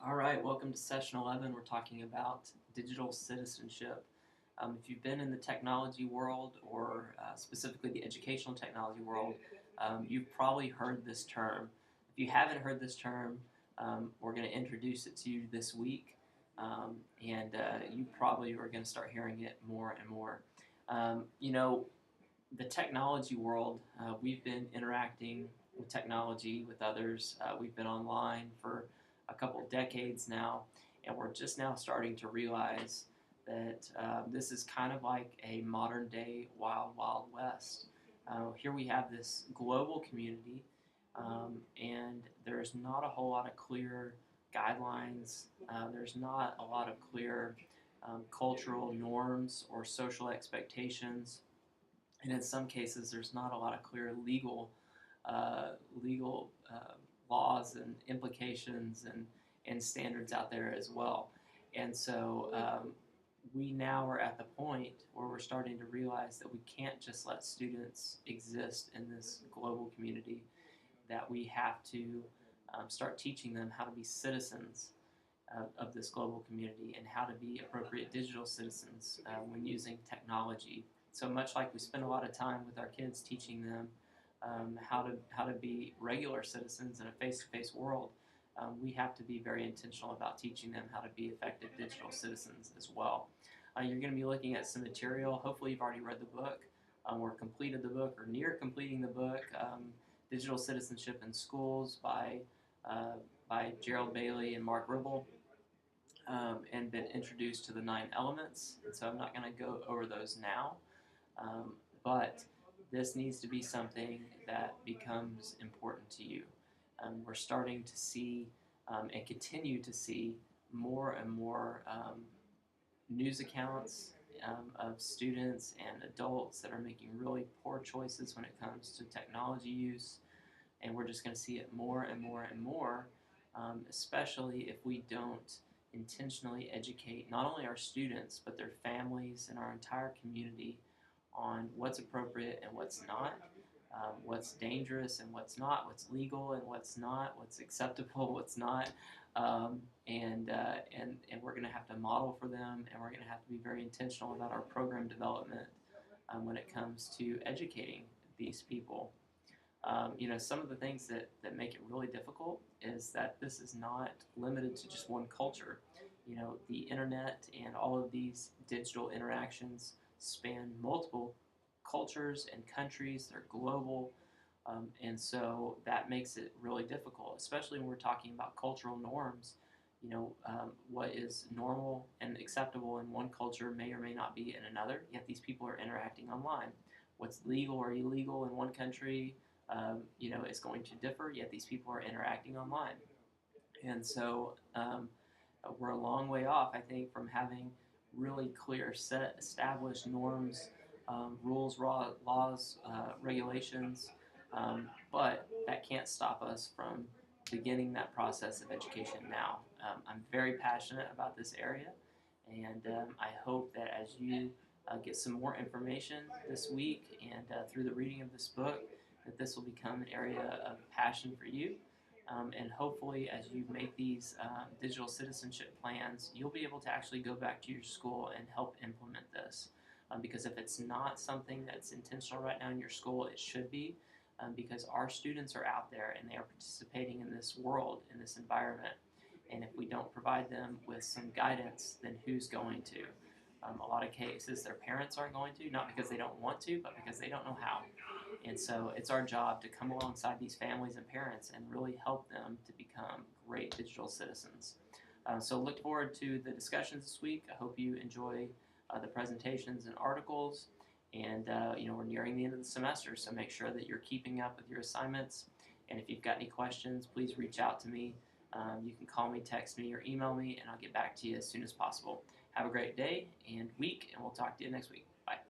All right, welcome to session 11. We're talking about digital citizenship. If you've been in the technology world or specifically the educational technology world, you've probably heard this term. If you haven't heard this term, we're going to introduce it to you this week, and you probably are going to start hearing it more and more. Um, you know, the technology world, we've been interacting with technology with others. We've been online for a couple decades now, and we're just now starting to realize that this is kind of like a modern day wild, wild west. Here we have this global community, and there's not a whole lot of clear guidelines. There's not a lot of clear cultural norms or social expectations, and in some cases there's not a lot of clear legal laws and implications and standards out there as well. And so we now are at the point where we're starting to realize that we can't just let students exist in this global community, that we have to start teaching them how to be citizens of this global community and how to be appropriate digital citizens when using technology. So much like we spend a lot of time with our kids teaching them how to be regular citizens in a face-to-face world, we have to be very intentional about teaching them how to be effective digital citizens as well. You're going to be looking at some material. Hopefully you've already read the book or completed the book or near completing the book, Digital Citizenship in Schools by Gerald Bailey and Mark Ribble, and been introduced to the 9 elements. And so I'm not going to go over those now, but this needs to be something that becomes important to you. We're starting to see and continue to see more and more news accounts of students and adults that are making really poor choices when it comes to technology use, and we're just going to see it more and more and more, especially if we don't intentionally educate not only our students but their families and our entire community on what's appropriate and what's not, what's dangerous and what's not, what's legal and what's not, what's acceptable, what's not, and we're going to have to model for them, and we're going to have to be very intentional about our program development when it comes to educating these people. Some of the things that make it really difficult is that this is not limited to just one culture. The internet and all of these digital interactions span multiple cultures and countries. They're global, and so that makes it really difficult, especially when we're talking about cultural norms. What is normal and acceptable in one culture may or may not be in another, yet these people are interacting online. What's legal or illegal in one country is going to differ, yet these people are interacting online. And so we're a long way off, I think, from having really clear, set, established norms, rules, laws, regulations, but that can't stop us from beginning that process of education now. I'm very passionate about this area, and I hope that as you get some more information this week and through the reading of this book, that this will become an area of passion for you. And hopefully, as you make these digital citizenship plans, you'll be able to actually go back to your school and help implement this. Because if it's not something that's intentional right now in your school, it should be, because our students are out there and they are participating in this world, in this environment. And if we don't provide them with some guidance, then who's going to? A lot of cases, their parents aren't going to, not because they don't want to, but because they don't know how. And so it's our job to come alongside these families and parents and really help them to become great digital citizens. So look forward to the discussions this week. I hope you enjoy the presentations and articles. And we're nearing the end of the semester, so make sure that you're keeping up with your assignments. And if you've got any questions, please reach out to me. You can call me, text me, or email me, and I'll get back to you as soon as possible. Have a great day and week, and we'll talk to you next week.